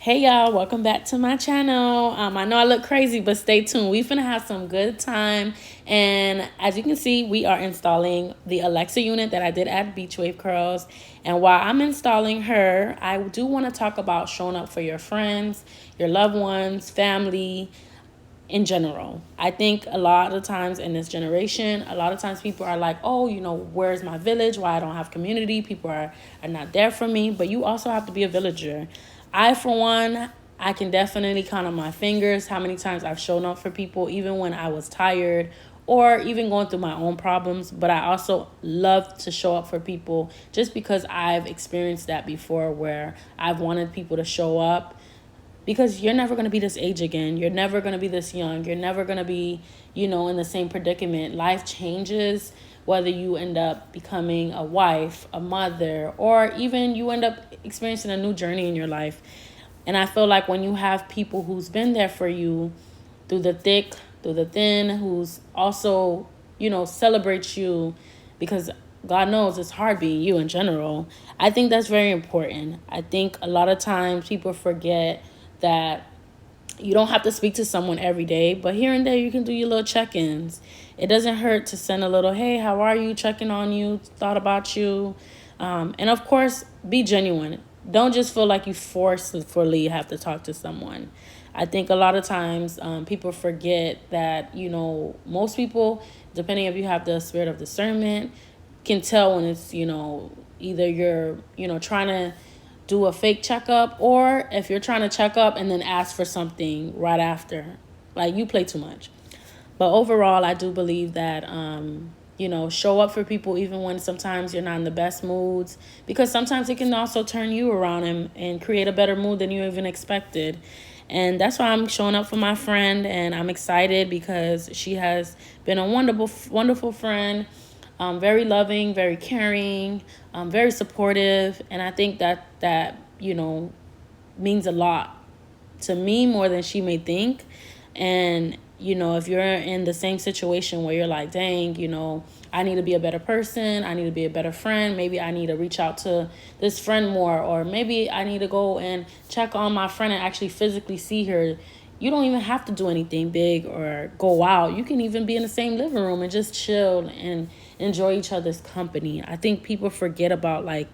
Hey y'all, welcome back to my channel. I know I look crazy, but stay tuned. We finna have some good time. And as you can see, we are installing the Alexa unit that I did at Beach Wave Curls. And while I'm installing her, I do want to talk about showing up for your friends, your loved ones, family, in general. I think a lot of times in this generation, a lot of times people are like, oh, where's my village? Why I don't have community? People are not there for me. But you also have to be a villager. I, for one, I can definitely count on my fingers how many times I've shown up for people, even when I was tired or even going through my own problems. But I also love to show up for people just because I've experienced that before, where I've wanted people to show up, because you're never going to be this age again. You're never going to be this young. You're never going to be, in the same predicament. Life changes, whether you end up becoming a wife, a mother, or even you end up experiencing a new journey in your life. And I feel like when you have people who's been there for you through the thick, through the thin, who's also, celebrates you, because God knows it's hard being you in general. I think that's very important. I think a lot of times people forget that you don't have to speak to someone every day, but here and there you can do your little check-ins. It doesn't hurt to send a little, hey, how are you? Checking on you, thought about you. And of course, be genuine. Don't just feel like you forcefully have to talk to someone. I think a lot of times people forget that, most people, depending if you have the spirit of discernment, can tell when it's, either you're, trying to do a fake checkup, or if you're trying to check up and then ask for something right after. Like, you play too much. But overall, I do believe that, show up for people even when sometimes you're not in the best moods, because sometimes it can also turn you around and create a better mood than you even expected. And that's why I'm showing up for my friend, and I'm excited because she has been a wonderful, wonderful friend. Very loving, very caring, very supportive. And I think that means a lot to me, more than she may think. And, if you're in the same situation where you're like, dang, I need to be a better person, I need to be a better friend, maybe I need to reach out to this friend more, or maybe I need to go and check on my friend and actually physically see her. You don't even have to do anything big or go out. You can even be in the same living room and just chill and enjoy each other's company. I think people forget about, like,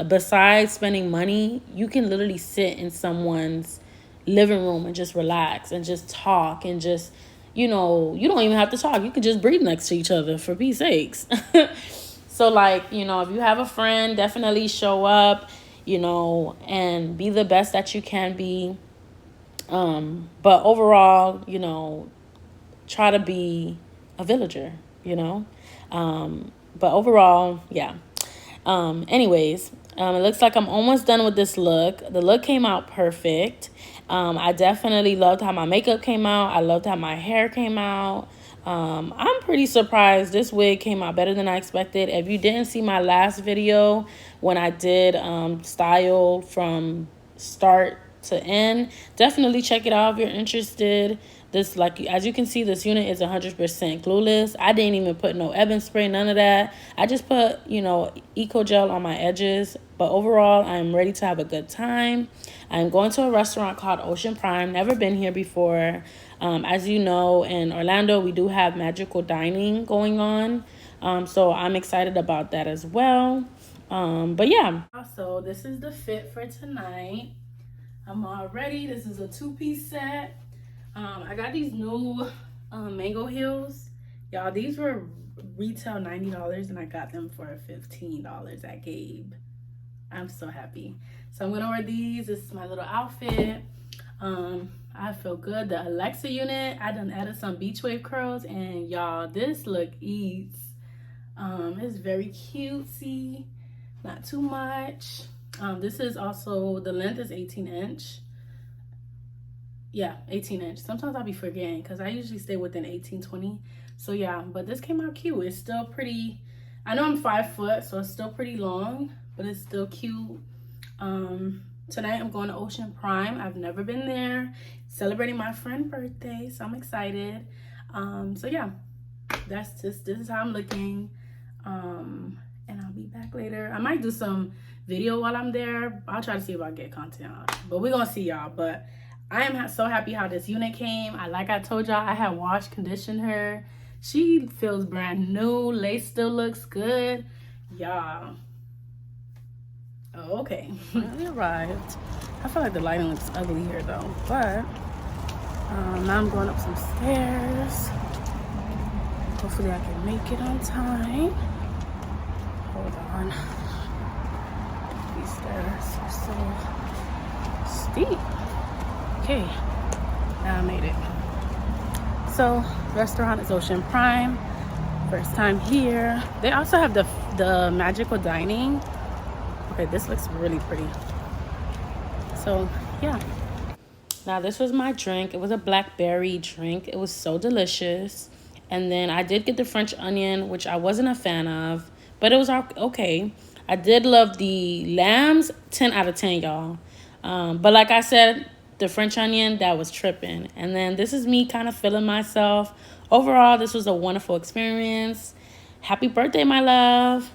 besides spending money, you can literally sit in someone's living room and just relax and just talk and just, you don't even have to talk. You can just breathe next to each other, for peace sakes. So, like, if you have a friend, definitely show up, and be the best that you can be. But overall, try to be a villager, but overall, yeah. Anyways, it looks like I'm almost done with this look. The look came out perfect. I definitely loved how my makeup came out. I loved how my hair came out. I'm pretty surprised. This wig came out better than I expected. If you didn't see my last video when I did style from start to end, definitely check it out if you're interested. This, like, as you can see, this unit is 100% glueless. I didn't even put no Ebin spray, none of that. I just put, Eco Gel on my edges. But overall, I'm ready to have a good time. I'm going to a restaurant called Ocean Prime. Never been here before. As you know, in Orlando, we do have magical dining going on. So I'm excited about that as well. But yeah. So this is the fit for tonight. I'm all ready. This is a two-piece set. I got these new mango heels. Y'all, these were retail $90 and I got them for $15 at Gabe. I'm so happy. So I'm gonna wear these. This is my little outfit. I feel good. The Alexa unit, I done added some beach wave curls, and y'all, this look eats. It's very cutesy, not too much. This is also, the length is 18-inch. Yeah, 18-inch. Sometimes I'll be forgetting because I usually stay within 18-20. So yeah, but this came out cute. It's still pretty. I know I'm 5 foot, so it's still pretty long, but it's still cute. Tonight I'm going to Ocean Prime. I've never been there. Celebrating my friend's birthday, so I'm excited. So yeah, this is how I'm looking. And I'll be back later. I might do some video while I'm there. I'll try to see if I get content on it, but we're gonna see y'all. But I am so happy how this unit came. Like I told y'all, I had washed, conditioned her. She feels brand new. Lace still looks good, y'all. Oh, okay. Finally arrived. I feel like the lighting looks ugly here though, but now I'm going up some stairs. Hopefully I can make it on time. Hold on. These stairs are so steep. Okay, now I made it. So, restaurant is Ocean Prime. First time here. They also have the magical dining. Okay, this looks really pretty. So, yeah. Now, this was my drink. It was a blackberry drink. It was so delicious. And then I did get the French onion, which I wasn't a fan of, but it was okay. I did love the lambs, 10 out of 10, y'all. But like I said, the French onion, that was tripping. And then this is me kind of feeling myself. Overall, this was a wonderful experience. Happy birthday, my love.